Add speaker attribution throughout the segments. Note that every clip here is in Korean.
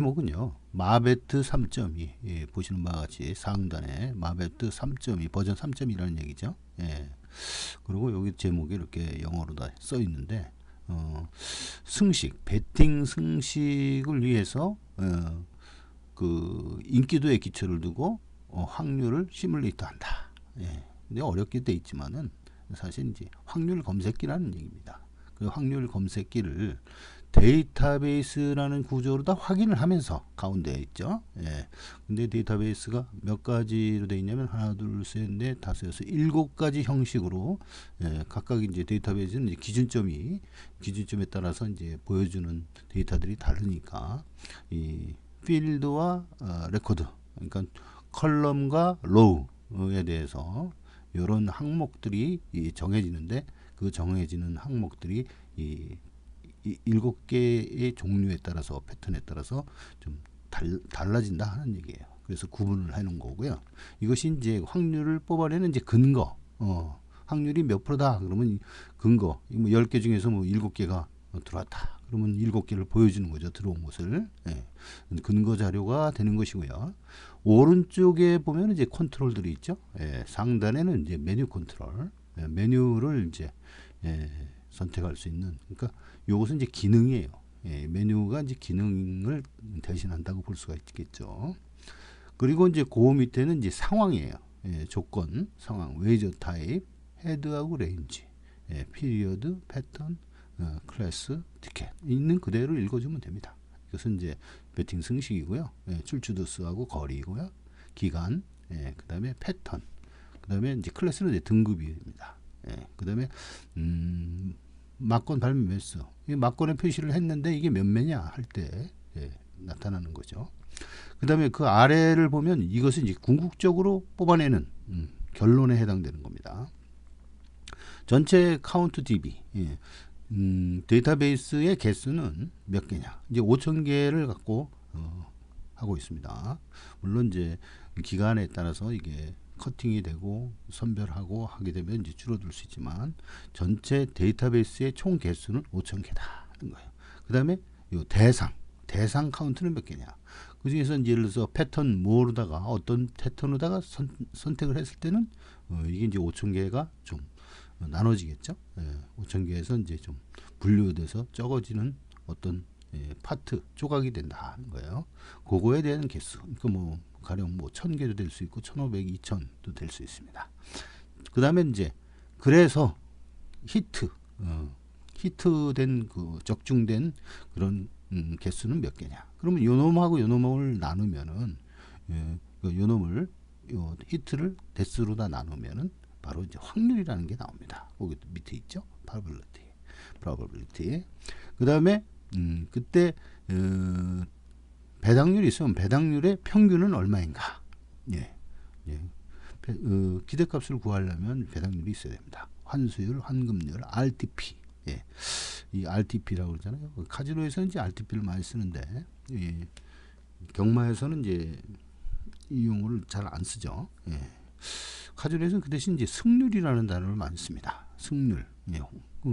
Speaker 1: 제목은요, 마베트 3.2. 예, 보시는 바와 같이 상단에 마베트 3.2 버전 3.2라는 얘기죠. 예. 그리고 여기 제목이 이렇게 영어로 다 써 있는데, 승식, 베팅 승식을 위해서 그 인기도에 기초를 두고 확률을 시뮬레이트 한다. 예. 근데 어렵게 돼 있지만은 사실 이제 확률 검색기라는 얘기입니다. 그 확률 검색기를 데이터베이스라는 구조로 다 확인을 하면서 가운데에 있죠. 예. 근데 데이터베이스가 몇 가지로 되어 있냐면 하나, 둘, 셋, 넷, 다섯, 여섯, 일곱 가지 형식으로 각각 이제 데이터베이스는 이제 기준점에 따라서 이제 보여주는 데이터들이 다르니까 이 필드와 레코드, 그러니까 컬럼과 로우에 대해서 이런 항목들이 정해지는데 그 정해지는 항목들이 이 일곱 개의 종류에 따라서 패턴에 따라서 좀 달라진다 하는 얘기예요. 그래서 구분을 해놓은 거고요. 이것이 이제 확률을 뽑아내는 이제 근거. 확률이 몇 프로다 그러면 근거. 뭐 10개 중에서 뭐 7개가 들어왔다. 그러면 7개를 보여주는 거죠. 들어온 것을. 예. 근거 자료가 되는 것이고요. 오른쪽에 보면 이제 컨트롤들이 있죠. 예. 상단에는 이제 메뉴 컨트롤. 예. 메뉴를 이제 선택할 수 있는. 그러니까 이것은 이제 기능이에요. 예. 메뉴가 이제 기능을 대신한다고 볼 수가 있겠죠. 그리고 이제 그 밑에는 이제 상황이에요. 예. 조건, 상황, 웨이저 타입, 헤드하고 레인지, 피리어드, 패턴, 클래스, 티켓 있는 그대로 읽어주면 됩니다. 이것은 이제 베팅 승식이고요. 출추도수하고 거리이고요. 기간, 그 다음에 패턴, 그 다음에 이제 클래스는 이제 등급입니다. 그 다음에 막권 발매 매수, 이 막권의 표시를 했는데 이게 몇 매냐 할 때 나타나는 거죠. 그 다음에 그 아래를 보면 이것은 이제 궁극적으로 뽑아내는 결론에 해당되는 겁니다. 전체 카운트 DB, 데이터베이스의 개수는 몇 개냐? 이제 5,000개를 갖고 하고 있습니다. 물론 이제 기간에 따라서 이게 커팅이 되고 선별하고 하게 되면 이제 줄어들 수 있지만 전체 데이터베이스의 총 개수는 5,000개다 하는 거예요. 그 다음에 요 대상 카운트는 몇 개냐? 그 중에서 이제 예를 들어서 패턴 뭐로다가 어떤 패턴으로다가 선택을 했을 때는 이게 이제 5,000개가 좀 나눠지겠죠. 5,000개에서 이제 좀 분류돼서 적어지는 어떤 파트 조각이 된다 하는 거예요. 그거에 대한 개수. 그러니까 뭐 가령 뭐 1,000개도 될 수 있고 1,500, 2,000도 될 수 있습니다. 그다음에 이제 그래서 히트된 그 적중된 그런 개수는 몇 개냐? 그러면 요 놈하고 요 놈을 나누면은 요 놈을 요 히트를 대수로다 나누면은 바로 이제 확률이라는 게 나옵니다. 거기 밑에 있죠. probability. 그다음에 그때 배당률이 있으면 배당률의 평균은 얼마인가? 예. 기대값을 구하려면 배당률이 있어야 됩니다. 환수율, 환급률, RTP. 예. 이 RTP라고 그러잖아요. 카지노에서는 이제 RTP를 많이 쓰는데 경마에서는 이제 이 용어를 잘 안 쓰죠. 예. 카지노에서는 그 대신 이제 승률이라는 단어를 많이 씁니다. 승률. 예.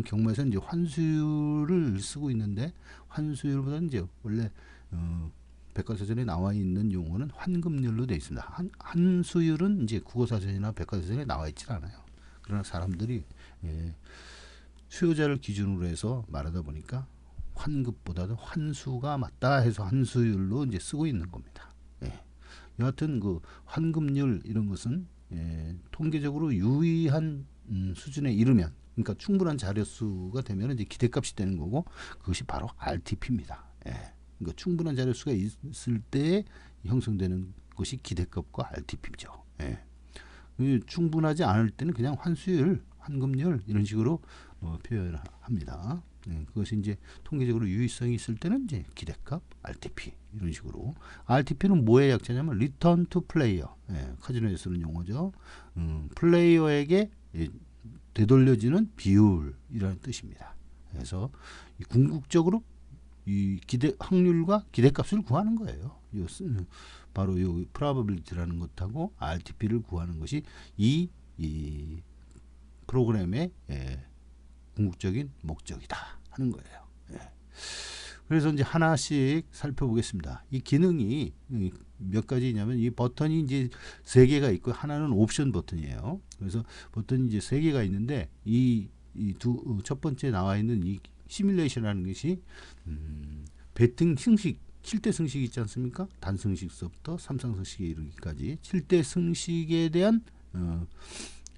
Speaker 1: 경마에서는 이제 환수율을 쓰고 있는데 환수율보다는 이제 원래 백과사전에 나와 있는 용어는 환급률로 되어 있습니다. 환수율은 이제 국어사전이나 백과사전에 나와 있지 않아요. 그러나 사람들이 수요자를 기준으로 해서 말하다 보니까 환급보다도 환수가 맞다 해서 환수율로 이제 쓰고 있는 겁니다. 여하튼 그 환급률 이런 것은 통계적으로 유의한 수준에 이르면, 그러니까 충분한 자료수가 되면 이제 기대값이 되는 거고, 그것이 바로 RTP입니다. 그러니까 충분한 자료수가 있을 때 형성되는 것이 기대값과 RTP죠. 충분하지 않을 때는 그냥 환수율, 환급률 이런 식으로 표현을 합니다. 그것이 이제 통계적으로 유의성이 있을 때는 이제 기대값, RTP 이런 식으로. RTP는 뭐의 약자냐면 Return to Player. 카지노에 쓰는 용어죠. 플레이어에게 되돌려지는 비율이라는 뜻입니다. 그래서 궁극적으로 이 확률과 기대값을 구하는 거예요. 바로 이 probability라는 것하고 RTP를 구하는 것이 이 프로그램의 궁극적인 목적이다 하는 거예요. 그래서 이제 하나씩 살펴보겠습니다. 이 기능이 몇 가지냐면 이 버튼이 이제 3개가 있고 하나는 옵션 버튼이에요. 그래서 버튼이 이제 3개가 있는데 첫 번째 나와 있는 이 시뮬레이션이라는 것이 배팅 승식 7대 승식 있지 않습니까? 단승식서부터 3상승식에 이르기까지 7대 승식에 대한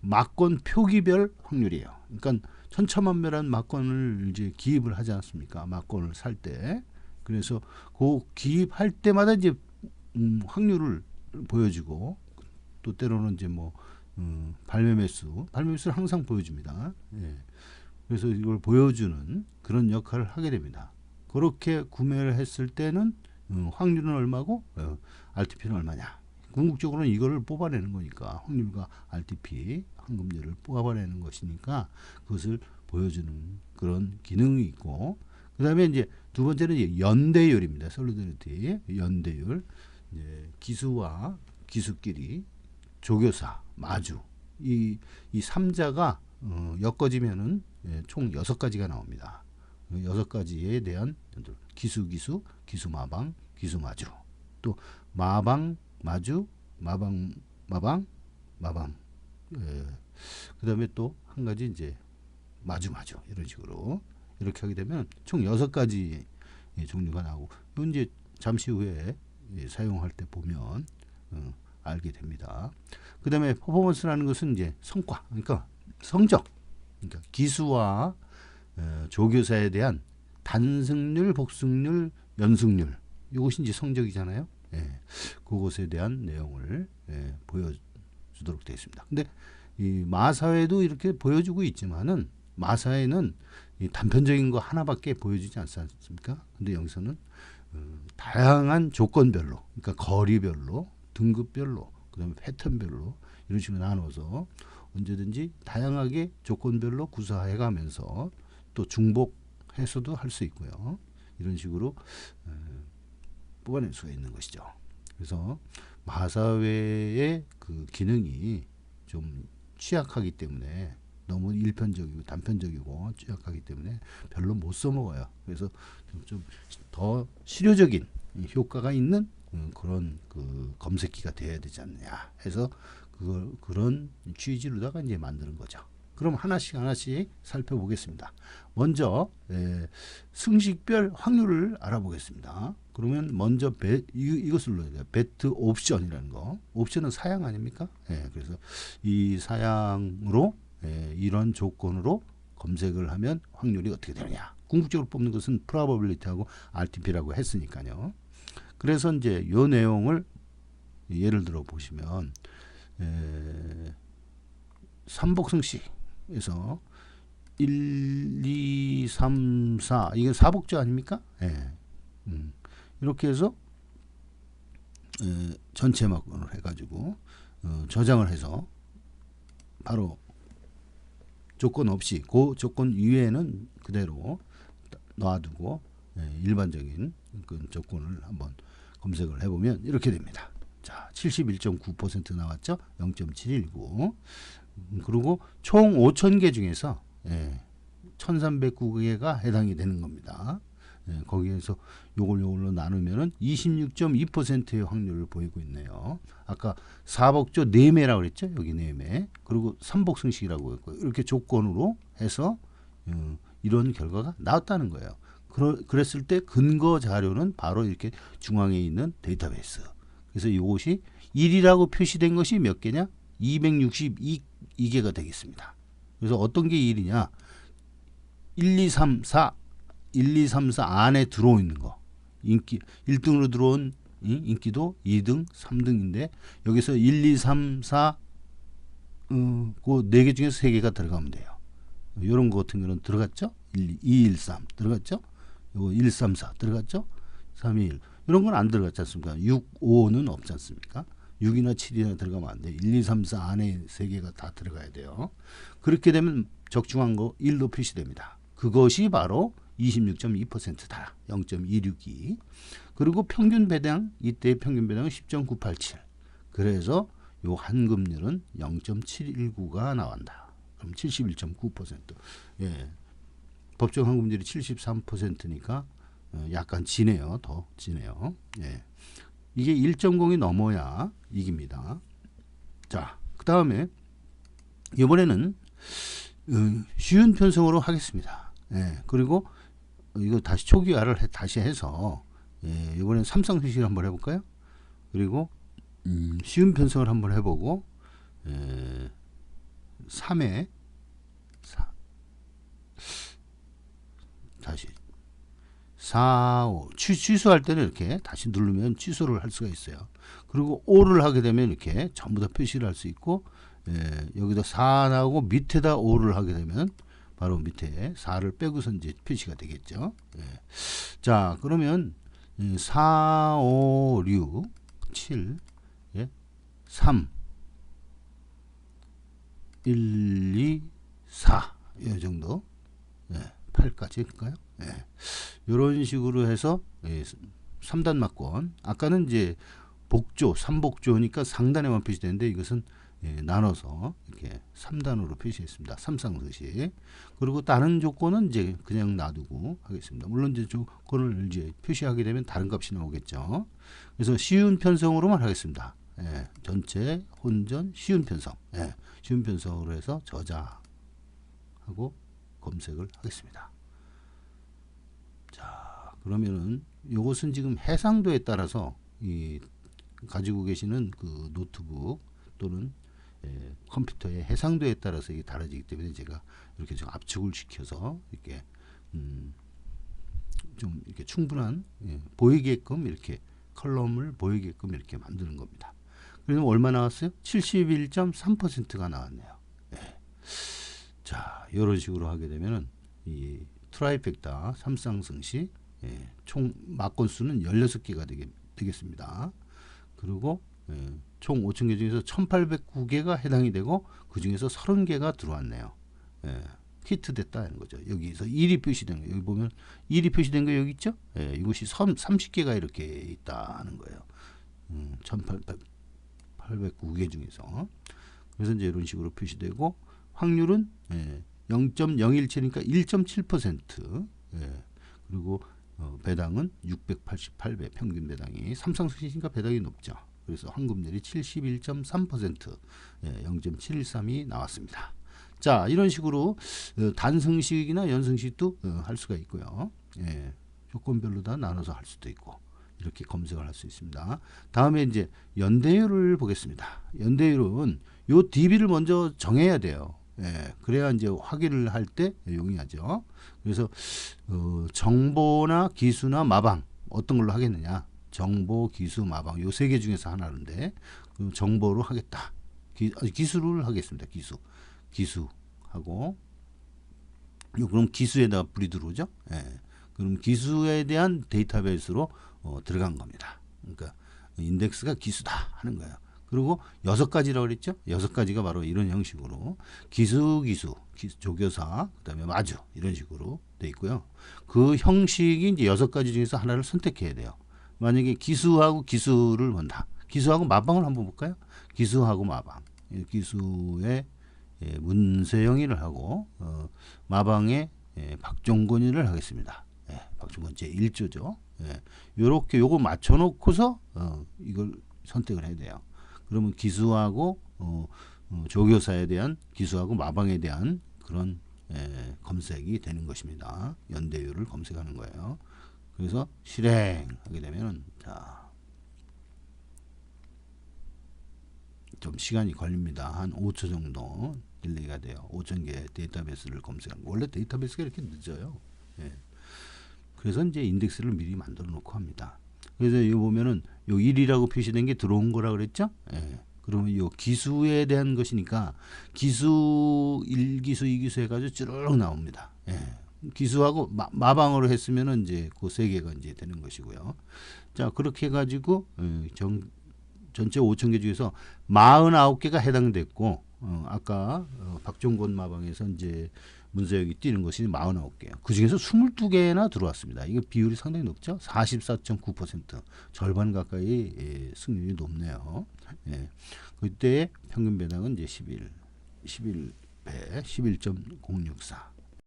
Speaker 1: 막권 표기별 확률이에요. 그러니까 천차만별한 막권을 이제 기입을 하지 않습니까? 막권을 살 때. 그래서 그 기입할 때마다 이제 확률을 보여주고 또 때로는 이제 뭐 발매 매수를 항상 보여줍니다. 예. 그래서 이걸 보여주는 그런 역할을 하게 됩니다. 그렇게 구매를 했을 때는 확률은 얼마고 RTP는 얼마냐. 궁극적으로는 이거를 뽑아내는 거니까 확률과 RTP 황금률을 뽑아내는 것이니까 그것을 보여주는 그런 기능이 있고, 그 다음에 이제 두 번째는 이제 연대율입니다. 솔리디티 연대율. 이제 기수와 기수끼리 조교사 마주 이 3자가 엮어지면은 총 6가지가 나옵니다. 6가지에 대한 기수마방, 기수마주, 또 마방, 마주, 마방, 그 다음에 또 한 가지 이제 마주 이런 식으로 이렇게 하게 되면 총 6가지 종류가 나오고, 이건 이제 잠시 후에 사용할 때 보면 알게 됩니다. 그 다음에 퍼포먼스라는 것은 이제 성과, 그러니까 성적, 그러니까 기수와 조교사에 대한 단승률, 복승률, 연승률, 이것이 이제 성적이잖아요. 예, 그것에 대한 내용을 보여주도록 되어 있습니다. 근데 이 마사회도 이렇게 보여주고 있지만은 마사회는 이 단편적인 거 하나밖에 보여주지 않지 않습니까? 근데 여기서는 다양한 조건별로, 그러니까 거리별로, 등급별로, 그다음에 패턴별로 이런 식으로 나눠서 언제든지 다양하게 조건별로 구사해가면서 또 중복해서도 할 수 있고요. 이런 식으로 뽑아낼 수가 있는 것이죠. 그래서 마사회의 그 기능이 좀 취약하기 때문에 너무 일편적이고 단편적이고 취약하기 때문에 별로 못 써먹어요. 그래서 좀 더 실효적인 효과가 있는 그런 그 검색기가 돼야 되지 않느냐 해서 그런 취지로다가 이제 만드는 거죠. 그럼 하나씩 살펴보겠습니다. 먼저 승식별 확률을 알아보겠습니다. 그러면 먼저 이것을 눌러야 돼요. 배트 옵션이라는 거. 옵션은 사양 아닙니까? 그래서 이 사양으로 이런 조건으로 검색을 하면 확률이 어떻게 되느냐. 궁극적으로 뽑는 것은 probability하고 RTP라고 했으니까요. 그래서 이제 이 내용을 예를 들어 보시면 삼복승식에서 1, 2, 3, 4 이게 사복조 아닙니까? 이렇게 해서 전체 막론을 해가지고 저장을 해서 바로 조건 없이 그 조건 이외에는 그대로 놔두고 일반적인 그 조건을 한번 검색을 해보면 이렇게 됩니다. 자, 71.9% 나왔죠? 0.719. 그리고 총 5,000개 중에서 1,309개가 해당이 되는 겁니다. 거기에서 요걸로 나누면은 26.2%의 확률을 보이고 있네요. 아까 사복조 4매라고 그랬죠? 여기 4매. 그리고 삼복승식이라고 했고요. 이렇게 조건으로 해서 이런 결과가 나왔다는 거예요. 그랬을 때 근거 자료는 바로 이렇게 중앙에 있는 데이터베이스. 그래서 이것이 1이라고 표시된 것이 몇 개냐? 262개가 되겠습니다. 그래서 어떤 게 1이냐? 1, 2, 3, 4 안에 들어있는 거. 1등으로 들어온 인기도 2등, 3등인데 여기서 1, 2, 3, 4 그 4개 중에서 3개가 들어가면 돼요. 이런 거 같은 경우는 들어갔죠? 2, 1, 3 들어갔죠? 요거 1, 3, 4 들어갔죠? 3, 2, 1 이런 건 안 들어갔지 않습니까? 6, 5는 없지 않습니까? 6이나 7이나 들어가면 안 돼요. 1, 2, 3, 4 안에 3개가 다 들어가야 돼요. 그렇게 되면 적중한 거 1로 표시됩니다. 그것이 바로 26.2%다. 0.262. 그리고 평균 배당, 이때의 평균 배당은 10.987. 그래서 요 환급률은 0.719가 나온다. 그럼 71.9%. 예. 법정 환급률이 73%니까 약간 지네요. 더 지네요. 예. 이게 1.0이 넘어야 이깁니다. 자, 그 다음에 이번에는 쉬운 편성으로 하겠습니다. 예. 그리고 이거 다시 초기화를 다시 해서 이번엔 삼상승식을 한번 해볼까요? 그리고 쉬운 편성을 한번 해보고 3회 다시 4, 5 취소할 때는 이렇게 다시 누르면 취소를 할 수가 있어요. 그리고 5를 하게 되면 이렇게 전부 다 표시를 할 수 있고 여기다 4 나오고 밑에다 5를 하게 되면 바로 밑에 4를 빼고서 이제 표시가 되겠죠. 자, 그러면 4, 5, 6, 7, 3, 1, 2, 4 이 정도 8까지 할까요? 이런 식으로 해서 3단 막권, 아까는 이제 복조 3복조니까 상단에만 표시되는데 이것은 나눠서 이렇게 3단으로 표시했습니다. 삼상승식. 그리고 다른 조건은 이제 그냥 놔두고 하겠습니다. 물론 이제 조건을 이제 표시하게 되면 다른 값이 나오겠죠. 그래서 쉬운 편성으로만 하겠습니다. 전체 혼전 쉬운 편성. 쉬운 편성으로 해서 저장하고 검색을 하겠습니다. 자, 그러면은 이것은 지금 해상도에 따라서 이 가지고 계시는 그 노트북 또는 컴퓨터의 해상도에 따라서 이게 달라지기 때문에 제가 이렇게 좀 압축을 시켜서 이렇게 좀 이렇게 충분한 보이게끔 이렇게 컬럼을 보이게끔 이렇게 만드는 겁니다. 그래서 얼마 나왔어요? 71.3%가 나왔네요. 자, 이런 식으로 하게 되면은 이 트라이펙타 삼상승식 총 막건수는 16개가 되겠습니다. 그리고 총 5,000개 중에서 1,809개가 해당이 되고 그 중에서 30개가 들어왔네요. 히트됐다 하는 거죠. 여기서 1이 표시된 거, 여기 보면 1이 표시된 거 여기 있죠? 이것이 30개가 이렇게 있다는 거예요. 1,809개 중에서. 그래서 이제 이런 식으로 표시되고 확률은 0.017이니까 1.7%. 그리고 배당은 688배, 평균 배당이 삼상승식이니까 배당이 높죠. 그래서 환급률이 71.3%, 0.713이 나왔습니다. 자, 이런 식으로 단승식이나 연승식도 할 수가 있고요. 조건별로 다 나눠서 할 수도 있고 이렇게 검색을 할 수 있습니다. 다음에 이제 연대율을 보겠습니다. 연대율은 요 DB를 먼저 정해야 돼요. 그래야 이제 확인을 할 때 용이하죠. 그래서 정보나 기수나 마방 어떤 걸로 하겠느냐? 정보, 기수, 마방 요 세 개 중에서 하나인데 정보로 하겠다. 기수를 하겠습니다. 기수하고 그럼 기수에다가 불이 들어오죠. 그럼 기수에 대한 데이터베이스로 들어간 겁니다. 그러니까 인덱스가 기수다 하는 거예요. 그리고 6가지라고 그랬죠. 6가지가 바로 이런 형식으로 기수, 조교사, 그 다음에 마주 이런 식으로 돼 있고요. 그 형식이 이제 6가지 중에서 하나를 선택해야 돼요. 만약에 기수하고 기수를 본다. 기수하고 마방을 한번 볼까요? 기수하고 마방. 기수의 문세영이를 하고 마방에 박종건이를 하겠습니다. 박종건 제1조죠. 요렇게 요거 맞춰놓고서 이걸 선택을 해야 돼요. 그러면 기수하고 조교사에 대한 기수하고 마방에 대한 그런 검색이 되는 것입니다. 연대율을 검색하는 거예요. 그래서 실행하게 되면은 좀 시간이 걸립니다. 한 5초 정도 딜레이가 돼요. 5,000개 데이터베이스를 검색하는 거. 원래 데이터베이스가 이렇게 늦어요. 그래서 이제 인덱스를 미리 만들어 놓고 합니다. 그래서 이거 보면은 요 1이라고 표시된 게 들어온 거라 그랬죠? 그러면 요 기수에 대한 것이니까 기수 1기수 2기수 해가지고 쭈르륵 나옵니다. 기수하고 마방으로 했으면은 이제 그 세 개가 이제 되는 것이고요. 자, 그렇게 해가지고 전체 5,000개 중에서 49개가 해당됐고 아까 박종건 마방에서 이제 문서역이 뛰는 것이 49개예요. 그 중에서 22개나 들어왔습니다. 이거 비율이 상당히 높죠. 44.9%, 절반 가까이 승률이 높네요. 그때 평균 배당은 이제 11배, 11.064.